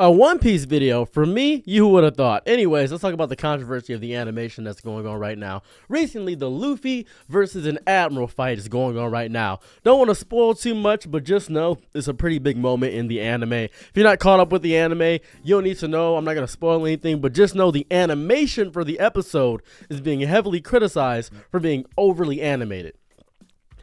A One Piece video, for me, you would have thought. Anyways, let's talk about the controversy of the animation that's going on right now. Recently, the Luffy versus an Admiral fight is going on right now. Don't want to spoil too much, but just know it's a pretty big moment in the anime. If you're not caught up with the anime, you don't need to know. I'm not going to spoil anything, but just know the animation for the episode is being heavily criticized for being overly animated.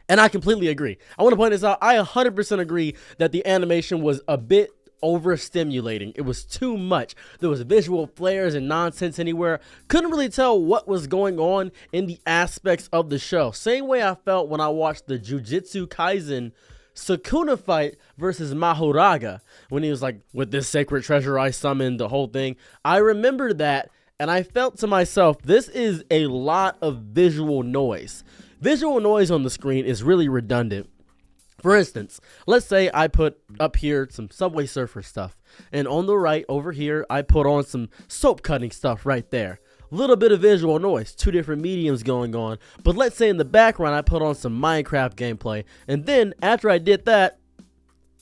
And I completely agree. I want to point this out. I 100% agree that the animation was a bit overstimulating. It was too much. There was visual flares and nonsense anywhere. Couldn't really tell what was going on in the aspects of the show. Same way I felt when I watched the Jujutsu Kaisen Sukuna fight versus Mahoraga, when he was like, with this sacred treasure I summoned, the whole thing. I remember that, and I felt to myself, this is a lot of visual noise. Visual noise on the screen is really redundant. For instance, let's say I put up here some Subway Surfer stuff, and on the right over here, I put on some soap cutting stuff right there. Little bit of visual noise, two different mediums going on, but let's say in the background, I put on some Minecraft gameplay, and then after I did that,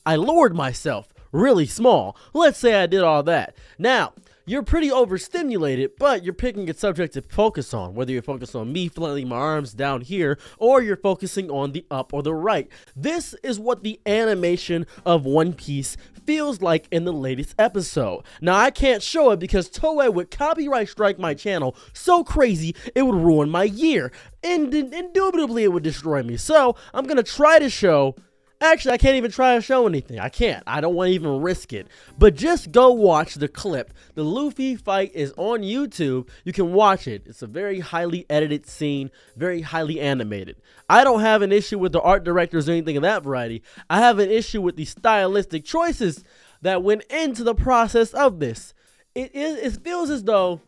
I lowered myself really small. Let's say I did all that. Now, you're pretty overstimulated, but you're picking a subject to focus on, whether you're focused on me flailing my arms down here, or you're focusing on the up or the right. This is what the animation of One Piece feels like in the latest episode. Now, I can't show it because Toei would copyright strike my channel so crazy it would ruin my year. And indubitably, it would destroy me. So, I'm going to try to show... Actually, I can't even try to show anything. I can't. I don't want to even risk it. But just go watch the clip. The Luffy fight is on YouTube. You can watch it. It's a very highly edited scene, very highly animated. I don't have an issue with the art directors or anything of that variety. I have an issue with the stylistic choices that went into the process of this. It feels as though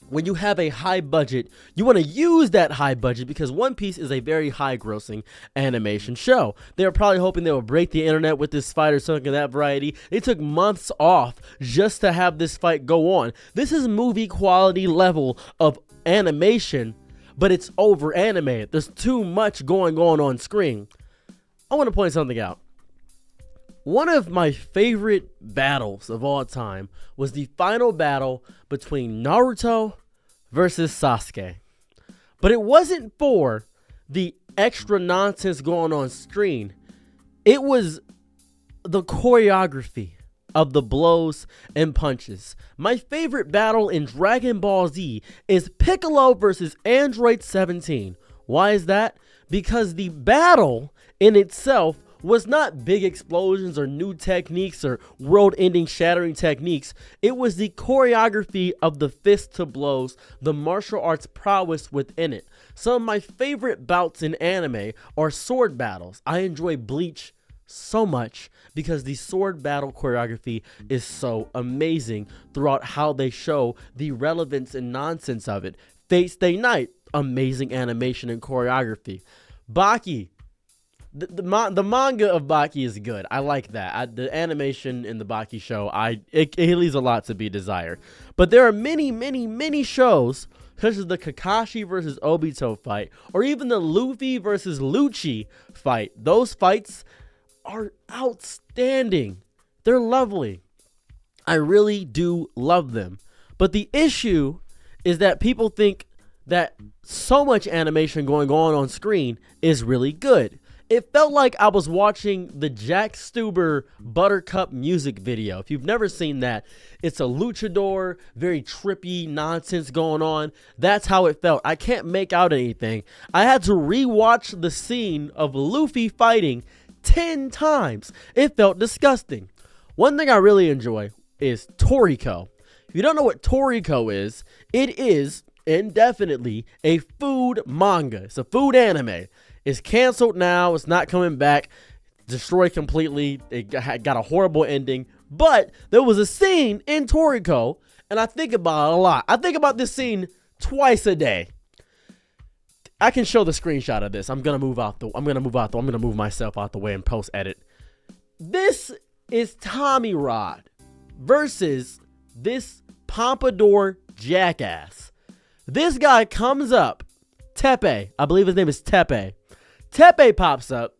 when you have a high budget, you want to use that high budget because One Piece is a very high grossing animation show. They were probably hoping they would break the internet with this fight or something of that variety. They took months off just to have this fight go on. This is movie quality level of animation, but it's over animated. There's too much going on screen. I want to point something out. One of my favorite battles of all time was the final battle between Naruto versus Sasuke. But it wasn't for the extra nonsense going on screen. It was the choreography of the blows and punches. My favorite battle in Dragon Ball Z is Piccolo versus Android 17. Why is that? Because the battle in itself was not big explosions or new techniques or world-ending shattering techniques. It was the choreography of the fist to blows, the martial arts prowess within it. Some of my favorite bouts in anime are sword battles. I enjoy Bleach so much because the sword battle choreography is so amazing throughout how they show the relevance and nonsense of it. Fate Stay Night, amazing animation and choreography. Baki. The manga of Baki is good. I like that. The animation in the Baki show, it leaves a lot to be desired. But there are many shows, such as the Kakashi versus Obito fight, or even the Luffy versus Lucci fight. Those fights are outstanding. They're lovely. I really do love them. But the issue is that people think that so much animation going on screen is really good. It felt like I was watching the Jack Stuber Buttercup music video. If you've never seen that, it's a luchador, very trippy nonsense going on. That's how it felt. I can't make out anything. I had to rewatch the scene of Luffy fighting 10 times. It felt disgusting. One thing I really enjoy is Toriko. If you don't know what Toriko is, it is indefinitely a food manga. It's a food anime. It's canceled now. It's not coming back. Destroyed completely. It got a horrible ending. But there was a scene in Toriko, and I think about it a lot. I think about this scene twice a day. I can show the screenshot of this. I'm gonna move myself out the way and post edit. This is Tommy Rod versus this pompadour jackass. This guy comes up. Tepe. I believe his name is Tepe. Tepe pops up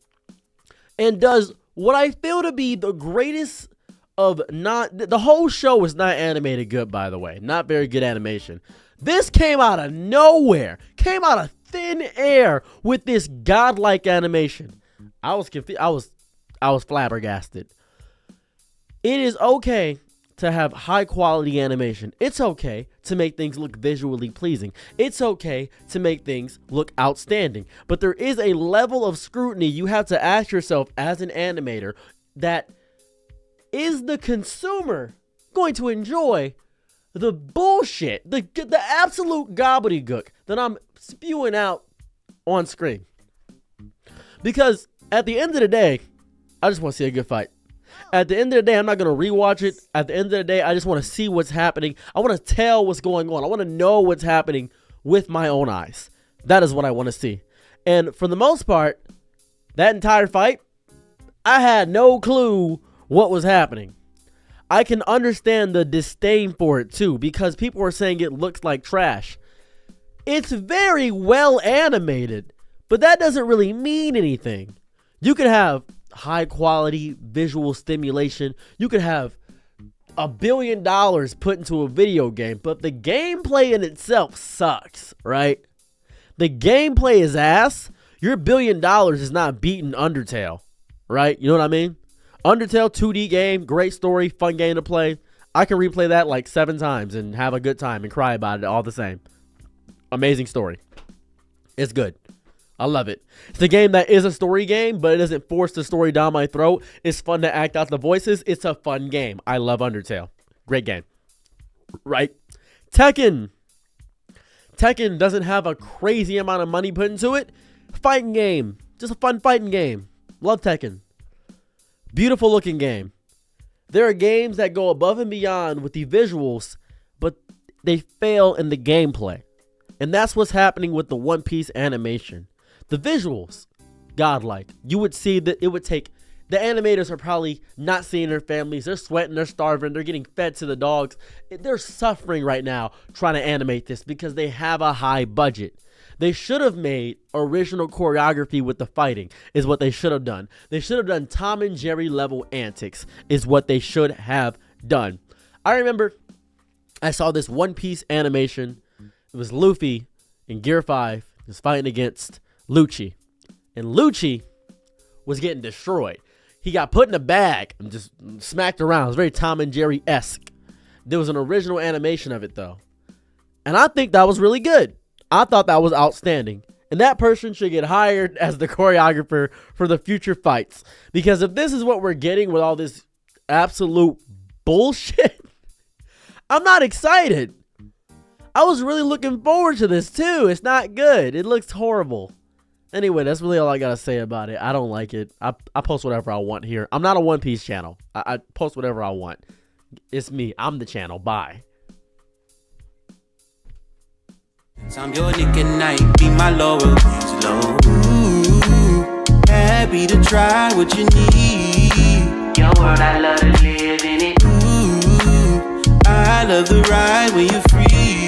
and does what I feel to be the greatest of the whole show is not animated good, by the way. Not very good animation. This came out of nowhere. Came out of thin air with this godlike animation. I was confused. I was flabbergasted. It is okay to have high quality animation. It's okay to make things look visually pleasing. It's okay to make things look outstanding. But there is a level of scrutiny you have to ask yourself as an animator, that is the consumer going to enjoy the bullshit, the absolute gobbledygook that I'm spewing out on screen? Because at the end of the day, I just want to see a good fight. At the end of the day, I'm not going to rewatch it. At the end of the day, I just want to see what's happening. I want to tell what's going on. I want to know what's happening with my own eyes. That is what I want to see. And for the most part, that entire fight, I had no clue what was happening. I can understand the disdain for it too, because people are saying it looks like trash. It's very well animated, but that doesn't really mean anything. You could have high quality visual stimulation. You could have $1 billion put into a video game, but the gameplay in itself sucks, right? The gameplay is ass. Your $1 billion is not beating Undertale, right? You know what I mean? Undertale, 2D game, great story, fun game to play. I can replay that like 7 times and have a good time and cry about it all the same. Amazing story. It's good. I love it. It's a game that is a story game, but it doesn't force the story down my throat. It's fun to act out the voices. It's a fun game. I love Undertale. Great game. Right? Tekken. Tekken doesn't have a crazy amount of money put into it. Fighting game. Just a fun fighting game. Love Tekken. Beautiful looking game. There are games that go above and beyond with the visuals, but they fail in the gameplay. And that's what's happening with the One Piece animation. The visuals, godlike. You would see that it would take, the animators are probably not seeing their families. They're sweating, they're starving, they're getting fed to the dogs. They're suffering right now trying to animate this because they have a high budget. They should have made original choreography with the fighting, is what they should have done. They should have done Tom and Jerry level antics, is what they should have done. I remember I saw this One Piece animation. It was Luffy in Gear 5. He was fighting against Lucci. And Lucci was getting destroyed. He got put in a bag and just smacked around. It was very Tom and Jerry-esque. There was an original animation of it, though. And I think that was really good. I thought that was outstanding. And that person should get hired as the choreographer for the future fights. Because if this is what we're getting with all this absolute bullshit, I'm not excited. I was really looking forward to this too. It's not good. It looks horrible. Anyway, that's really all I gotta say about it. I don't like it. I post whatever I want here. I'm not a One Piece channel. I post whatever I want. It's me. I'm the channel. Bye. I'm your Nick at night, be my Laura slow. Ooh, happy to try what you need. Your world, I love to live in it. Ooh, I love the ride when you're free.